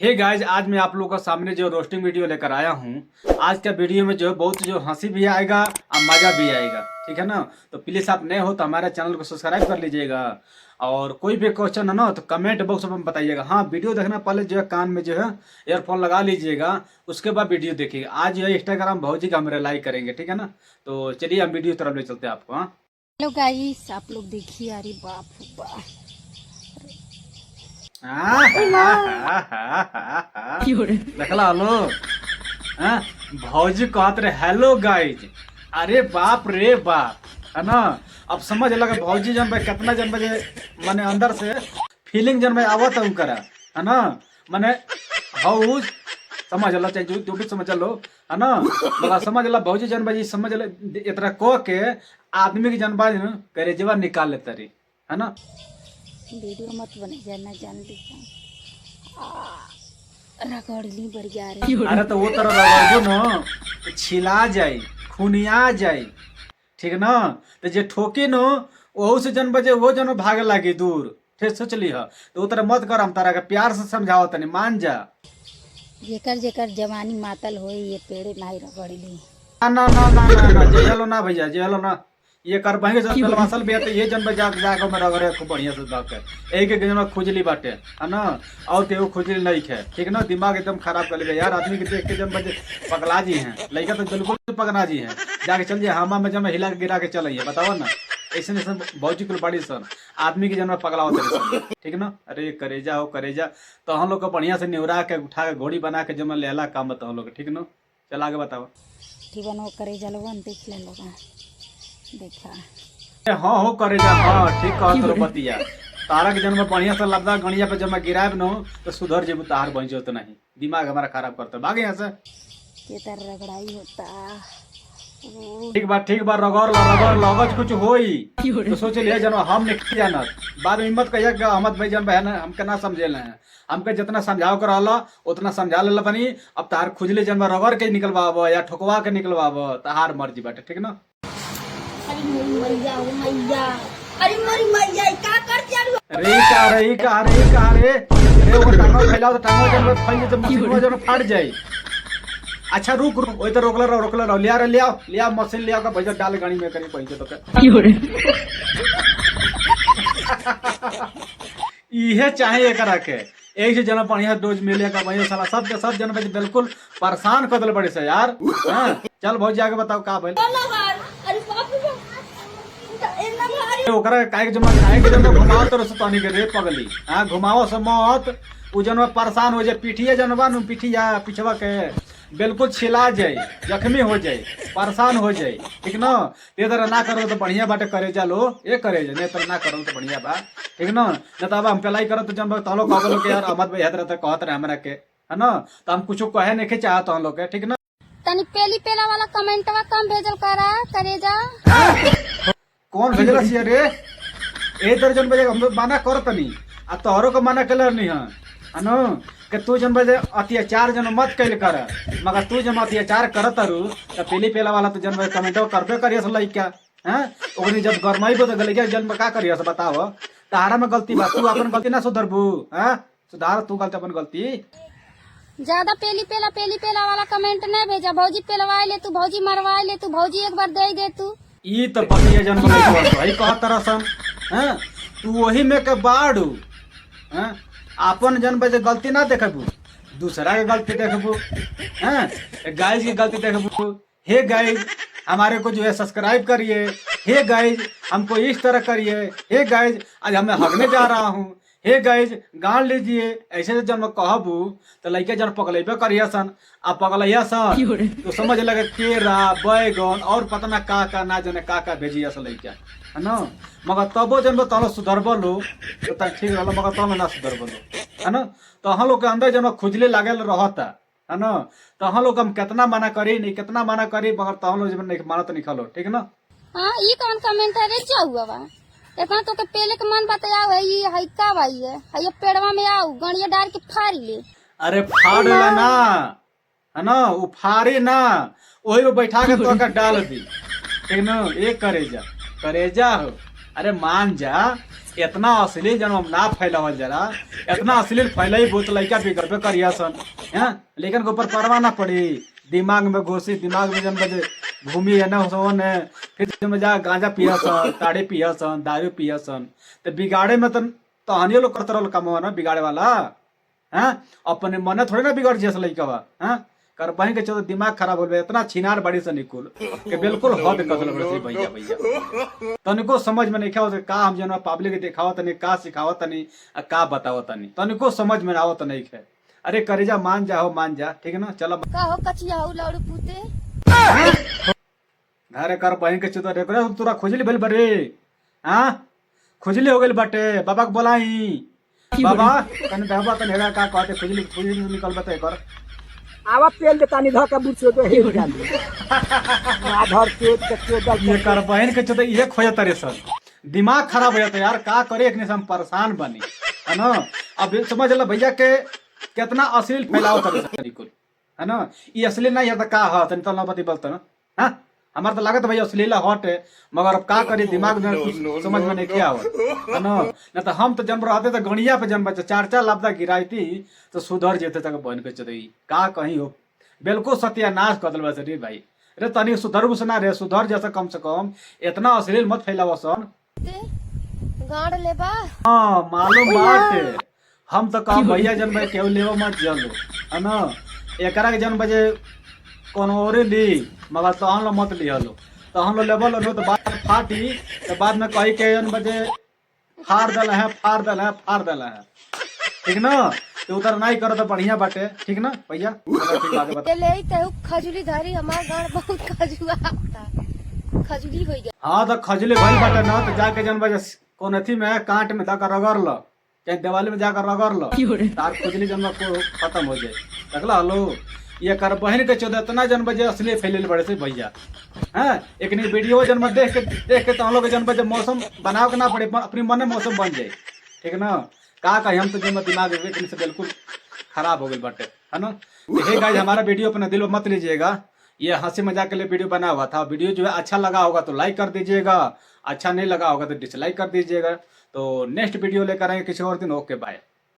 Hey guys, आज मैं आप लोगों के सामने जो रोस्टिंग वीडियो लेकर आया हूँ। आज का वीडियो में जो बहुत जो हंसी भी आएगा और मजा भी आएगा, ठीक है ना। तो प्लीज आप नए हो तो हमारे चैनल को सब्सक्राइब कर लीजिएगा और कोई भी क्वेश्चन है ना तो कमेंट बॉक्स में बताइएगा। हाँ, वीडियो देखना पहले जो है कान में जो है ईयरफोन लगा लीजिएगा, उसके बाद वीडियो देखिएगा। आज जो है इंस्टाग्राम भौजी का हम लाइक करेंगे, ठीक है ना। तो चलिए हम वीडियो तरफ ले चलते हैं आपको। हाँ, हेलो गाइस, आप लोग देखिए। अरे बाप रे बाप, देखला लो। हाँ, भौजी कहत रहे हेलो गाइज। अरे बाप रे बाप, है ना। अब समझ लगा भौजी जन भाई कितना जन बजे माने अंदर से फीलिंग जन भाई आवत है उनकरा, है ना। माने हाउ समझ लो, चाहे जो भी समझ लो, है ना। मगर समझ लो भौजी जन भाई समझ लो इतना कह के आदमी की जनबाज करे जवा निकाल लेता रही, है ना। वीडियो मत बने जाना जानती रगड़ली बढ़िया रे। अरे तो वो तरह रगड़ो न तो छिला जाए, खुनिया जाए, ठीक ना। तो जे ठोकी न वहू से जन बजे वो जन भागे लागी दूर, ठीक सोच ली है। तो वो तरह मत कर, हम तारा के प्यार से समझाओ तनी, मान जा। जेकर जेकर जवानी मातल होई ये पेड़े नहीं रगड़ली। ना ना ना ना ना ना जेलो ना भैया, जेलो ना। ये कर पाएंगे जब तलवासल भी आते ये जन बजा जाके में रगड़े खूब बढ़िया से जाके एक एक जन खुजली बाटे, है ना। और केहू खुजली नहीं है, ठीक ना। दिमाग एकदम खराब कर लेगा यार आदमी के देख के। जन बजे पगला जी हैं, लड़का तो बिल्कुल पगला जी हैं। जाके चल जाए हमा में जब हिला के गिरा के चलिए, बताओ ना। ऐसे ऐसे भौजी कुल बड़ी सन आदमी की जन्म पगला होते, ठीक ना। अरे करेजा हो करेजा, तो हम लोग को बढ़िया से निवरा के उठा के घोड़ी बना के जमा लेला काम बताओ लोग, ठीक ना। चल आगे बताओ। ठीक है, वो करे जलवन देख ले लोग देखा। हाँ हो करेजा, हाँ ठीक कह तो बतिया। तारा के जन्म बढ़िया से लबदा गणिया पे जब मैं गिराब न तो सुधर जेबू, तार बन जो तो नहीं दिमाग हमारा खराब करता भागे यहाँ से। ये तर रगड़ाई होता। ठीक बात रगड़ रगड़ लगज कुछ होई तो सोच लिया जन हम नहीं जाना। बाद में हिम्मत कहिए कि अहमद भाई जन बहन हमके ना समझे हैं। हमके जितना समझाओ कर उतना समझा ले बनी। अब तार खुजले जन रगड़ के निकलवाब या ठोकवा के निकलवाब, तार मर्जी बाटे, ठीक ना। फाट जाये। अच्छा रुक रुक, वही तो रोकला रहो लिया मशीन लिया का भैया डाल गाड़ी में करी पहुंचे तो इहे चाहे एकरा के एक से जना बढ़िया डोज मिले का भैया साला सब जन बिल्कुल परेशान कर दिल बड़े से यार। चल भौजी आगे बताओ का भइल। ओकरा काहे के जमा घुमाओ तो रसतानी के रे पगली। हां घुमाओ से मत, उ जनवा परेशान हो जाए। पीठिया जनवा न पिठिया पिछवा के बिल्कुल छिला जाए, जख्मी हो जाए, परेशान हो जाए, ठीक ना। ये तरह ना करो तो बढ़िया बाटे करे जा लो, ये करे जा। नहीं तरह ना करो तो बढ़िया बा, ठीक ना। न तो अब हम पलाई करो तो जन तो लोग कहलो के यार अहमद भाई हतरा तक कहत रहे हमरा के, है ना। तो हम कुछ कहे नहीं चाहत हम लोग के, ठीक ना। तनी पेली पेला वाला कमेंटवा कम भेजल करा करे जा। कौन भेजला सिया रे? ए तरह जन बजे हम माना करत नहीं आ तोहरो को माना कलर नहीं है ना कि तू जन बजे अत्याचार जन मत कैल कर। मगर तू जन अत्याचार करत रू तो पेली पेला वाला तो जन बजे कमेंट करबे करियस लइका। हैं ओकनी जब गरमाई बो तो गलैया जन का करियस बताओ। तारा में गलती बा, तू अपन गलती ना सुधरबू। हैं सुधार तू गलती अपन गलती। ज्यादा पेली पेला वाला कमेंट नहीं भेजा। भौजी पेलवाए ले तू, भौजी मरवाए ले तू, भौजी एक बार दे दे तू। ई तो बतिया जन भाई कह तरह सन। हैं तू वही में के बाड़ू। हैं अपन जन बजे गलती ना देखबू, दूसरा के गलती देखबू। हैं गाइज की गलती देखबू। हे गाइज हमारे को जो है सब्सक्राइब करिए। हे गाइज हमको इस तरह करिए। हे गाइज आज मैं हगने जा रहा हूँ। हे गाइज गाड़ लीजिए। ऐसे जब मैं कहबू तो लड़के जन पगलेबे करिए सन। अब पगलैया सन तो समझ लगे केरा बैगन और पता ना का ना जने का भेजिया सन लड़का, है ना। मगर तबो जन तलो सुधरब लो तो ठीक रहा, मगर तलो ना सुधरब लो, है ना। तो हम लोग के अंदर जन खुजले लागल रहता, है ना। तो हम लोग हम कितना मना करी नहीं कितना मना करी मगर तो हम लोग जब नहीं मानत नहीं खलो, ठीक ना। हाँ ये कौन कमेंट है रे? क्या हुआ बा इतना तो के पेले के मन बताओ है ये है का भाई है ये पेड़वा में आओ गणिया डाल के फाड़ ले। अरे फाड़ ले ना, है ना। वो फाड़ी ना वही में बैठा के तो डाल दी, ठीक ना। ये करेजा हो। अरे मान जा इतना अश्लील जन्म ना फैलावल जरा, इतना अश्लील फैलाई बहुत लड़का बिगड़बे करिया सन हैं, लेकिन के ऊपर परवाह ना पड़ी, दिमाग में घुसी, दिमाग में जन बजे घूमी है ना सोन है, फिर जन जा गांजा पिया सन, ताड़ी पिया सन, दारू पिया सन, तो बिगाड़े में तो तहनियो लोग करते रहो कमवा ना बिगाड़े वाला हैं, अपने मन थोड़े ना बिगड़ जैसे लड़का बा हैं, कर बहन के चलो दिमाग खराब हो गया, इतना छिनार बड़ी से निकुल के बिल्कुल हद कदल बड़ी भैया भैया तनिको समझ में नहीं खाओ का हम जन पब्लिक दिखाओ तनी का सिखाओ तनी का बताओ तनी तनिको समझ में आवत नहीं है। अरे करेजा मान जा ठीक है ना, चलो का हो कचिया हो लाउड पूते घरे कर बहन के चुतो रे तोरा खोजली भेल बरे हां खोजली हो गेल बाटे, बाबा के बोलाई बाबा तने देहबा तने हेरा का कहते खोजली निकल बते कर आवा पेल देतानी धर के बुझ तो हे हो जाली ना धर के दल ये कर बहन के चुतो ये खोजत रे सर, दिमाग खराब हो जाता यार, का करे एक हम परेशान बनी है ना। अब समझ ल भैया के कितना अश्लील फैलाव करे बिल्कुल है ना, ये अश्लील नहीं है तो का है तनी तो ना बती बोलते ना हां, हमार तो लागत भैया अश्लील हट है, मगर अब का करी दिमाग में कुछ समझ में नहीं क्या हो है ना, न तो हम तो जन्म रहते तो गणिया पे जन्म बच्चे 4-4 लापता गिराईती तो सुधर जेते तक बहन के चतई का कहीं हो, बिल्कुल सत्यानाश कर दल रे भाई। अरे तनी सुधर ना रे, सुधर जैसा कम से कम इतना अश्लील मत फैलाव सन। गाड़ लेबा हाँ मालूम बात, हम तो कहा भैया जन भाई केहू लेवो मत जलो है ना, एकरा के जन बजे कौन और ली मगर तो हम लोग मत लिहलो, तो हम लोग लेवल लो तो बाद फाटी तो बाद में कही के जन बजे फाड़ दल है ठीक ना, तो उधर नहीं करो तो बढ़िया बाटे ठीक ना भैया। ठीक बात बता ले तेहु खजूरी धारी हमार गाड़ बहुत खजुआ होता खजूरी हो गया। हाँ तो खजली भइल बाटे ना, तो जाके जन बजे कौन अथी में कांट में जाकर रगड़ लो, चाहे दिवाली में जाकर रगड़ लो, तार खुजली जन्म को खत्म हो जाए देखला। हलो ये कर बहन के 14 इतना जन्म बजे असली फैले बड़े से भैया हैं, एक नहीं वीडियो जन्म देख के तो हम लोग जन्म बजे मौसम बनाओ के ना पड़े, अपनी मन में मौसम बन जाए ठीक ना, का कहीं हम तो जन्म दिमाग से बिल्कुल खराब हो गई बटे है ना। तो हे गाइस हमारा वीडियो अपने दिल में मत लीजिएगा, ये हंसी मजाक के लिए वीडियो बना हुआ था, वीडियो जो है अच्छा लगा होगा तो लाइक कर दीजिएगा, अच्छा नहीं लगा होगा तो डिसलाइक कर दीजिएगा। तो नेक्स्ट वीडियो लेकर आएंगे किसी और दिन, ओके बाय।